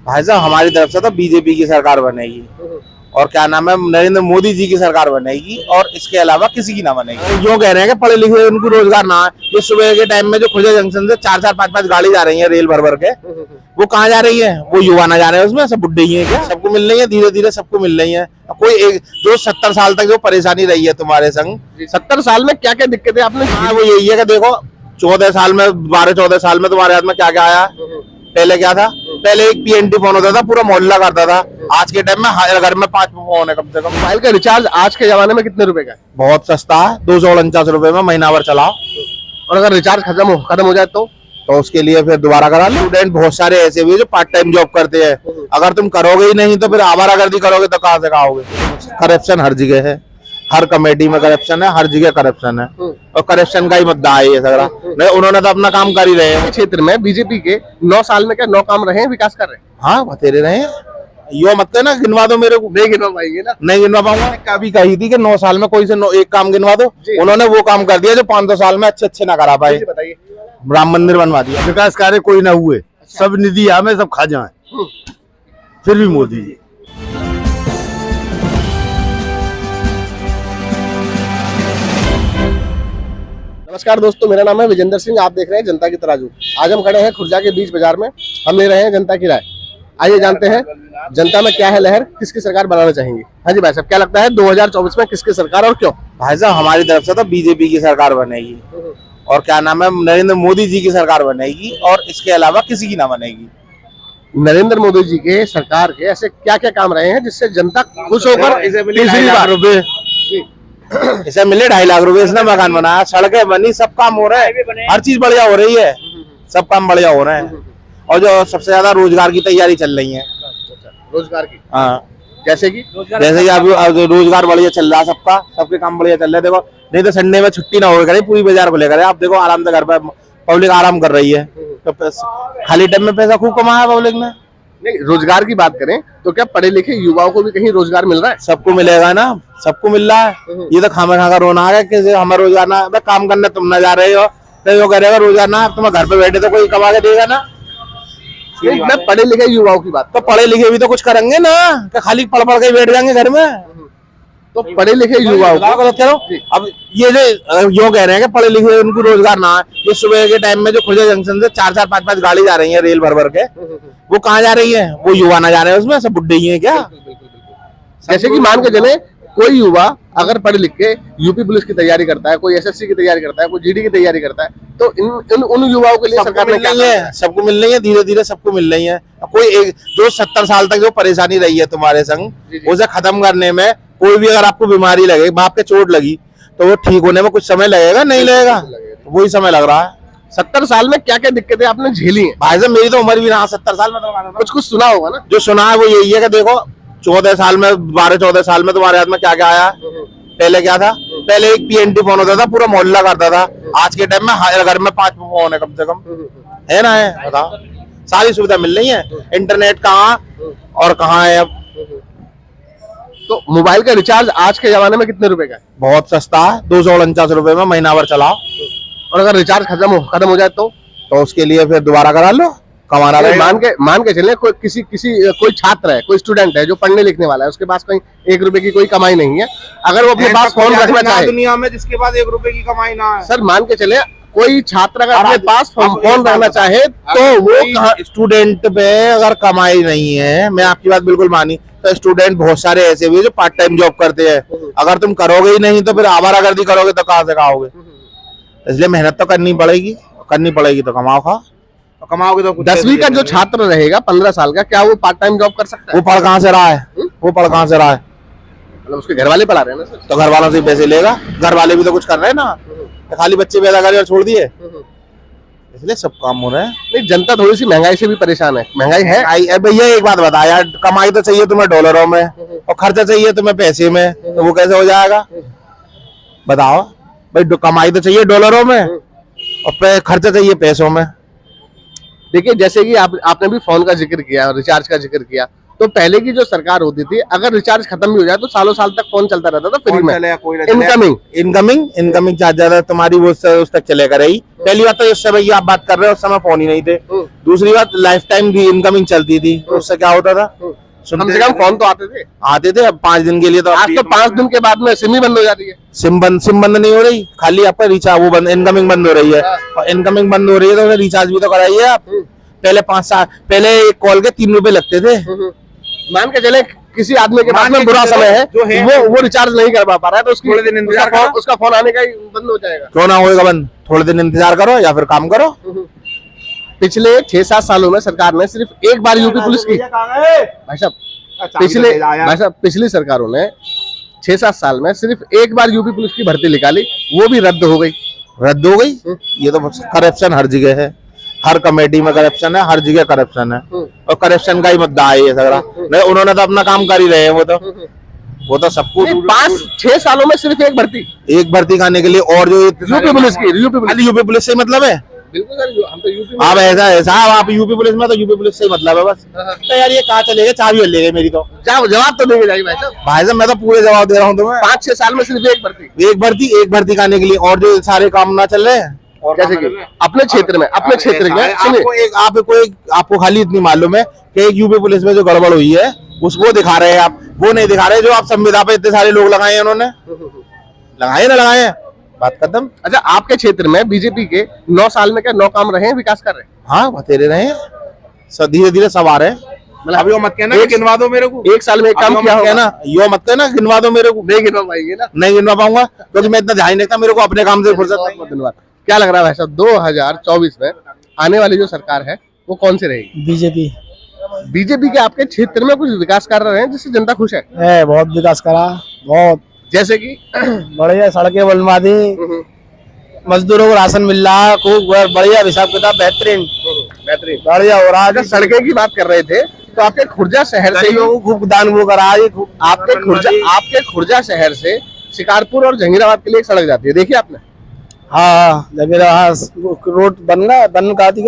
भाई साहब हमारी तरफ से तो बीजेपी की सरकार बनेगी और क्या नाम है नरेंद्र मोदी जी की सरकार बनेगी और इसके अलावा किसी की ना बनेगी। जो कह रहे हैं कि पढ़े लिखे उनको रोजगार ना है, ये सुबह के टाइम में जो खुर्जा जंक्शन से 4-4 5-5 गाड़ी जा रही है रेल भर भर के, वो कहाँ जा रही है? वो युवा ना जा रहे हैं उसमें, सब बुढ़े ही है क्या? सबको मिल रही है, धीरे धीरे सबको मिल रही है। कोई एक जो 70 साल तक जो परेशानी रही है तुम्हारे संग, 70 साल में क्या क्या दिक्कतें आपने वो यही है कि देखो 14 साल में 12-14 साल में तुम्हारे हाथ में क्या क्या आया। पहले क्या था? पहले एक PNT फोन होता था, पूरा मोहल्ला करता था। आज के टाइम में हर घर में 5 फोन है कम से कम। मोबाइल का रिचार्ज आज के जमाने में कितने रुपए का है? बहुत सस्ता है, 249 रुपए में महीना भर चलाओ। और अगर रिचार्ज खत्म हो जाए तो उसके लिए फिर दोबारा करा लो। स्टूडेंट बहुत सारे ऐसे भी जो पार्ट टाइम जॉब करते हैं, अगर तुम करोगे ही नहीं तो फिर आवारागर्दी करोगे तो कहाँ से खाओगे? करप्शन हर जगह है, हर कमेटी में करप्शन है, हर जगह करप्शन है और करप्शन का ही मुद्दा है ये सगरा। नहीं, उन्होंने तो अपना काम कर ही रहे हैं। क्षेत्र में बीजेपी के 9 साल में क्या 9 काम रहे हैं, विकास कर रहे हैं? हाँ बतेरे रहे हैं, यो मत कहना गिनवा दो मेरे को। नहीं गिनवा पाएंगे ना? नहीं गिनवा पाऊंगा। कभी कही थी कि 9 साल में कोई से एक काम गिनवा दो, उन्होंने वो काम कर दिया जो 500 साल में अच्छे ना करा पाए। बताइए। राम मंदिर बनवा दिया। विकास कार्य कोई ना हुए, सब निधि हमें सब खा जाए, फिर भी मोदी जी। नमस्कार दोस्तों, मेरा नाम है विजेंद्र सिंह। आप देख रहे हैं जनता की तराजू। आज हम खड़े हैं खुर्जा के बीच बाजार में। हम ले रहे हैं जनता की राय। आइए जानते हैं जनता में क्या है लहर, किसकी सरकार बनाना चाहेंगे। हाँ जी भाई साहब, क्या लगता है 2024 में किसकी सरकार और क्यों? भाई साहब हमारी तरफ से तो बीजेपी की सरकार बनेगी और क्या नाम है नरेंद्र मोदी जी की सरकार बनेगी और इसके अलावा किसी की ना बनेगी। नरेंद्र मोदी जी के सरकार के ऐसे क्या क्या काम रहे हैं जिससे जनता खुश होकर इसे मिले 2.5 लाख रुपए, इसने मकान बनाया, सड़कें बनी, सब काम हो रहा है, हर चीज बढ़िया हो रही है, सब काम बढ़िया हो रहे हैं। और जो सबसे ज्यादा रोजगार की तैयारी चल रही है। रोजगार की? हाँ, जैसे कि अब रोजगार बढ़िया चल रहा है, सबके काम बढ़िया चल रहे हैं। देखो नहीं तो संडे में छुट्टी ना हो करे, पूरी बाजार खुले करे। आप देखो आराम से घर पर पब्लिक आराम कर रही है, तो खाली टाइम में पैसा खूब कमाया पब्लिक ने। नहीं, रोजगार की बात करें तो क्या पढ़े लिखे युवाओं को भी कहीं रोजगार मिल रहा है? सबको मिलेगा ना, सबको मिल रहा है। ये तो खामा खा का रोना है कि हमें रोजगार ना, काम करने तुम ना जा रहे हो तो वो करेगा रोजगार ना, तुम्हें घर पे बैठे तो कोई कमा के देगा ना। मैं पढ़े लिखे युवाओं की बात, तो पढ़े लिखे भी तो कुछ करेंगे ना, तो खाली पढ़ पढ़ के बैठ जाएंगे घर में। तो पढ़े लिखे युवाओं को गलत करो। अब ये जो कह रहे हैं कि पढ़े लिखे उनको रोजगार ना है, ये सुबह के टाइम में जो खुर्जा जंक्शन से 4-4 5-5 गाड़ी जा रही है रेल भर भर के, वो कहाँ जा रही है? वो युवा ना जा रहे हैं उसमें, सब बुढ़े ही है क्या? जैसे कि मान के चले कोई युवा अगर पढ़ लिख के यूपी पुलिस की तैयारी करता है, कोई SSC की तैयारी करता है, कोई GD की तैयारी करता है, तो उन युवाओं के लिए सरकार ने क्या है? सबको मिल रही है, धीरे धीरे सबको मिल रही है। कोई एक जो 70 साल तक जो परेशानी रही है तुम्हारे संग, उसे खत्म करने में, कोई भी अगर आपको बीमारी लगे, बाप के चोट लगी, तो वो ठीक होने में कुछ समय लगेगा, नहीं लगेगा? वही समय लग रहा है। 70 साल में क्या क्या दिक्कतें आपने झेली हैं? भाई साहब मेरी तो उम्र भी ना 70 साल में, तो कुछ सुना होगा ना? जो सुना है वो यही है कि देखो 14 साल में 12-14 साल में तुम्हारे हाथ में क्या क्या आया। पहले क्या था? पहले एक PNT फोन होता था, पूरा मोहल्ला करता था। आज के टाइम में हर घर में 5 फोन है कम से कम, है ना? है, बताओ, सारी सुविधा मिल रही है। इंटरनेट कहाँ और कहाँ है अब? तो मोबाइल का रिचार्ज आज के जमाने में कितने रुपए का है? बहुत सस्ता है, 249 रुपए में महीना भर चलाओ। और अगर रिचार्ज खत्म हो जाए तो उसके लिए फिर दोबारा करा लो, कमाना रहेगा। मान के चले कोई छात्र है, कोई स्टूडेंट है जो पढ़ने लिखने वाला है, उसके पास कहीं 1 रुपए की कोई कमाई नहीं है, अगर वो अपने पास फोन रखना चाहे दुनिया में जिसके पास 1 रुपए की कमाई ना है। सर मान के चले कोई छात्र अगर अपने पास फोन रखना चाहे तो वो स्टूडेंट पे अगर कमाई नहीं है, मैं आपकी बात बिल्कुल मानी, तो स्टूडेंट बहुत सारे ऐसे भी जो पार्ट टाइम जॉब करते हैं, अगर तुम करोगे ही नहीं तो फिर आवारागर्दी करोगे तो कहाँ से खाओगे? इसलिए मेहनत तो करनी पड़ेगी तो कमाओगे तो 10वीं का जो छात्र रहेगा 15 साल का, क्या वो पार्ट टाइम जॉब कर सकता है? वो पढ़ कहाँ से रहा है? मतलब उसके घर वाले पढ़ा रहे हैं ना सर? तो घर वालों से पैसे लेगा, घर वाले भी तो कुछ कर रहे हैं ना, तो खाली बच्चे पैदा करे और छोड़ दिए, इसलिए सब काम हो रहे हैं। नहीं, जनता थोड़ी सी महंगाई से भी परेशान है। महंगाई है भैया, एक बात बता यार, कमाई तो चाहिए तुम्हें डॉलरों में और खर्चा चाहिए तुम्हें पैसे में, तो वो कैसे हो जाएगा? बताओ भाई, कमाई तो चाहिए डॉलरों में और खर्चा चाहिए पैसों में। देखिए, जैसे कि आपने भी फोन का जिक्र किया, रिचार्ज का जिक्र किया, तो पहले की जो सरकार होती थी, अगर रिचार्ज खत्म भी हो जाए तो सालों साल तक फोन चलता रहता था फ्री में, इनकमिंग चार्ज ज्यादा तुम्हारी वो उस तक चलेगा रही। पहली बात तो उस समय की आप बात कर रहे हो, उस समय फोन ही नहीं थे। दूसरी बात लाइफ टाइम की इनकमिंग चलती थी, उससे क्या होता था, कम से कम फोन तो आते थे। अब 5 दिन के लिए तो आज तो 5 दिन के बाद में सिम ही बंद हो जाती है। सिम बंद नहीं हो रही, खाली आपका रिचार्ज वो बंद, इनकमिंग बंद हो रही है। और इनकमिंग बंद हो रही है तो रिचार्ज भी तो कराइए आप। पहले 5 साल पहले एक कॉल के 3 रुपए लगते थे। मान के चले किसी आदमी के पास में बुरा समय है, जो है वो रिचार्ज नहीं कर पा रहा है, तो उसकी थोड़े दिन इंतजार करो, उसका फोन आने का ही बंद हो जाएगा। क्यों ना होएगा बंद, थोड़े दिन इंतजार करो या फिर काम करो। पिछले 6-7 सालों में सरकार ने सिर्फ एक बार यूपी पुलिस की, भाई साहब पिछली सरकारों ने 6-7 साल में सिर्फ एक बार यूपी पुलिस की भर्ती निकाली, वो भी रद्द हो गई। ये तो करप्शन हर जगह है, हर कमेटी में करप्शन है, हर जगह करप्शन है, और करप्शन का ही मुद्दा है ये सगड़ा। नहीं, उन्होंने तो अपना काम कर ही रहे हैं, वो तो सबको 5-6 सालों में सिर्फ एक भर्ती करने के लिए। और जो यूपी पुलिस से मतलब है, बिल्कुल सर, हम तो यूपी आप ऐसा आप यूपी पुलिस में, तो यूपी पुलिस से मतलब है बस। तो यार ये कहाँ चलेगा, चाबी ले गए मेरी तो। जवाब तो देंगे भाई साहब, मैं तो पूरे जवाब दे रहा हूँ तुम्हें। 5-6 साल में सिर्फ एक भर्ती करने के लिए, और जो सारे काम ना चल रहे हैं। और जैसे कि अपने क्षेत्र में आपको खाली इतनी मालूम है कि एक यूपी पुलिस में जो गड़बड़ हुई है उसको दिखा रहे हैं आप, वो नहीं दिखा रहे जो आप संविदा पे इतने सारे लोग लगाए हैं, उन्होंने लगाए ना लगाए हैं, बात खत्म। अच्छा, आपके क्षेत्र में बीजेपी के 9 साल में क्या 9 काम रहे हैं, विकास कर रहे हैं? हाँ, बतेरे रहे हैं, धीरे धीरे सब आ रहे हैं। अभी वो मत कहना गिनवा दो मेरे को, 1 साल में एक काम किया होगा ना, यो मत कहना गिनवा दो मेरे को। नहीं गिनवा पाएंगे ना, नहीं गिनवा पाऊंगा, क्योंकि मैं इतना ध्यान रखता, मेरे को अपने काम से फुर्सत नहीं। धन्यवाद। क्या लग रहा है भाई साहब, 2024 में आने वाली जो सरकार है वो कौन सी रहेगी? बीजेपी के आपके क्षेत्र में कुछ विकास कर रहे हैं जिससे जनता खुश है? बहुत विकास करा, बहुत, जैसे कि बढ़िया सड़कें बनवा दी, मजदूरों को राशन मिल रहा है, खूब बढ़िया, हिसाब किताब बेहतरीन बढ़िया हो रहा है। अगर सड़कें की बात कर रहे थे तो आपके खुर्जा शहर से खूब दान वो करा, आपके खुर्जा शहर से शिकारपुर और जहांगीराबाद के लिए एक सड़क जाती है, देखिए आपने? हाँ, रोड बन का थी,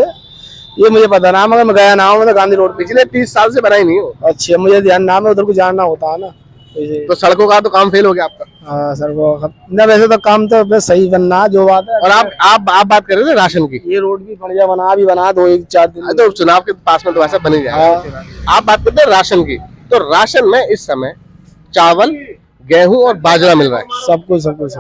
ये मुझे पता ना, मगर मैं गया ना हूँ, मतलब गांधी रोड पिछले 30 साल से बनाई नहीं हो। अच्छा, मुझे ध्यान ना, उधर को जानना होता है ना, तो सड़कों का तो काम फेल हो गया आपका। हाँ, सड़कों का वैसे तो काम तो बस सही बनना जो बात है। और आप बात कर रहे थे राशन की, ये रोड भी बढ़िया बना 2-4 दिन, तो चुनाव के पास में तो ऐसा बन ही जाएगा। आप बात करते हैं राशन की, तो राशन में इस समय चावल, गेहूं और बाजरा मिल रहा है, सब कुछ।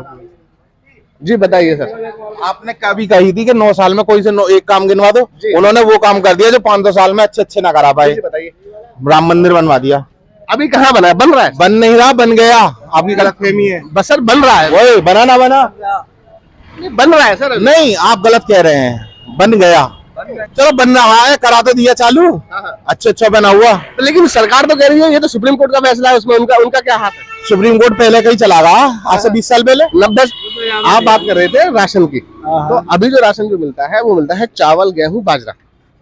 जी बताइए सर। आपने कभी कही थी कि 9 साल में कोई से एक काम गिनवा दो, उन्होंने वो काम कर दिया जो 500 साल में अच्छे ना करा पाए। बताइए। राम मंदिर बनवा दिया, अभी कहाँ बना है? बन रहा है? बन नहीं रहा, बन गया। आपकी गलतफहमी है। बस सर बन रहा है, वही बना ना बना, बन रहा है सर। नहीं, आप गलत कह रहे हैं, बन गया। चलो बन रहा है, करा तो दिया चालू, अच्छा बना हुआ। तो लेकिन सरकार तो कह रही है ये तो सुप्रीम कोर्ट का फैसला है, उसमें उनका क्या हाथ है? सुप्रीम कोर्ट पहले कहीं चला रहा, आज से 20 साल पहले। 90। आप बात कर रहे थे राशन की, तो अभी जो राशन जो मिलता है वो मिलता है चावल, गेहूं, बाजरा।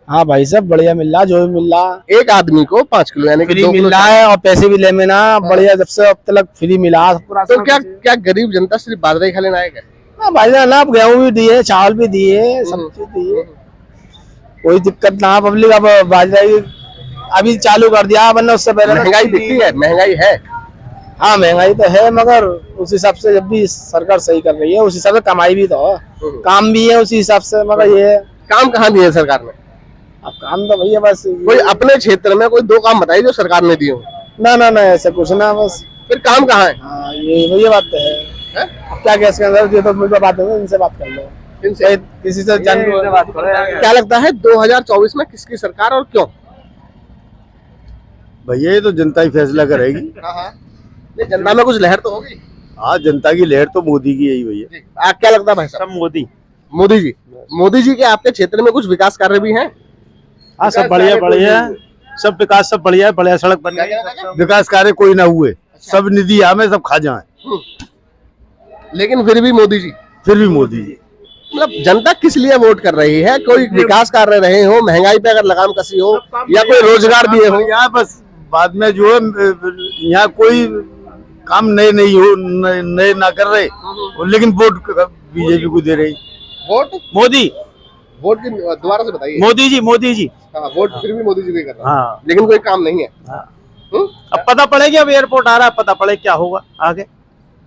हाँ भाई साहब, बढ़िया मिल रहा, जो भी मिल रहा, एक आदमी को 5 किलो यानी कि फ्री मिल रहा है, और पैसे भी ले ना बढ़िया, जब से अब तक फ्री मिला। तो क्या गरीब जनता सिर्फ बाजरा ही खा लेना आएगा? हाँ भाई साहब, ना गेहूं भी दिए, चावल भी दिए, सब चीज दिए, कोई दिक्कत ना। पब्लिक अब बाजरा अभी चालू कर दिया, वरना उससे पहले महंगाई दिखती है, महंगाई है। हाँ, महंगाई तो है, मगर उस हिसाब से जब भी सरकार सही कर रही है, उस हिसाब से कमाई भी तो काम भी है उसी हिसाब से। मगर ये काम कहाँ दिए सरकार ने? अब काम तो भैया बस कोई अपने क्षेत्र में कोई 2 काम बताइए जो सरकार ने दिए हो। ना ऐसा कुछ ना, बस फिर काम कहाँ है? हाँ, ये बात तो है। क्या गैस के अंदर ये तो मुझे बात है, इनसे बात कर लो, इनसे किसी से जान बात करो। क्या लगता है 2024 में किसकी सरकार और क्यों? भैया ये तो जनता ही फैसला करेगी। जनता में कुछ लहर तो होगी। हाँ, जनता की लहर तो मोदी की यही भैया। क्या लगता है भाई साहब? मोदी जी के आपके क्षेत्र में कुछ विकास कार्य भी हैं? हाँ, सब बढ़िया, सब विकास सब बढ़िया है, बढ़िया सड़क बन गई, विकास कार्य कोई ना हुए, सब निधि हमें सब खा जाए, लेकिन फिर भी मोदी जी। मतलब जनता किस लिए वोट कर रही है? कोई विकास कार्य रहे हो, महंगाई पे अगर लगाम कसी हो, या कोई रोजगार दिए हो? यहाँ बस बाद में जो है यहाँ कोई काम नए ना कर रहे, लेकिन वोट बीजेपी को दे रही। वोट वोट की दोबारा से बताइए। मोदी जी। हाँ, वोट फिर भी मोदी जी को कर रहा है। हाँ, लेकिन कोई काम नहीं है। हाँ। अब पता पड़ेगा, अब एयरपोर्ट आ रहा है, पता पड़े क्या होगा आगे।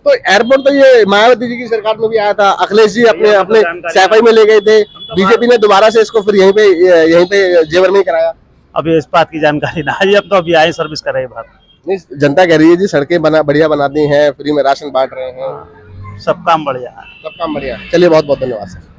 तो एयरपोर्ट तो ये मायावती जी की सरकार में भी आया था, अखिलेश जी अपने अपने सफाई में ले गए थे, बीजेपी ने दोबारा से इसको फिर यहीं पे जेवर में ही कराया। अब इस बात की जानकारी ना है, अब तो अभी आए सर्विस कर रहे बात। नहीं, जनता कह रही है जी सड़कें बढ़िया बना दी हैं, फ्री में राशन बांट रहे हैं, सब काम बढ़िया है। सब काम बढ़िया। चलिए बहुत बहुत धन्यवाद सर।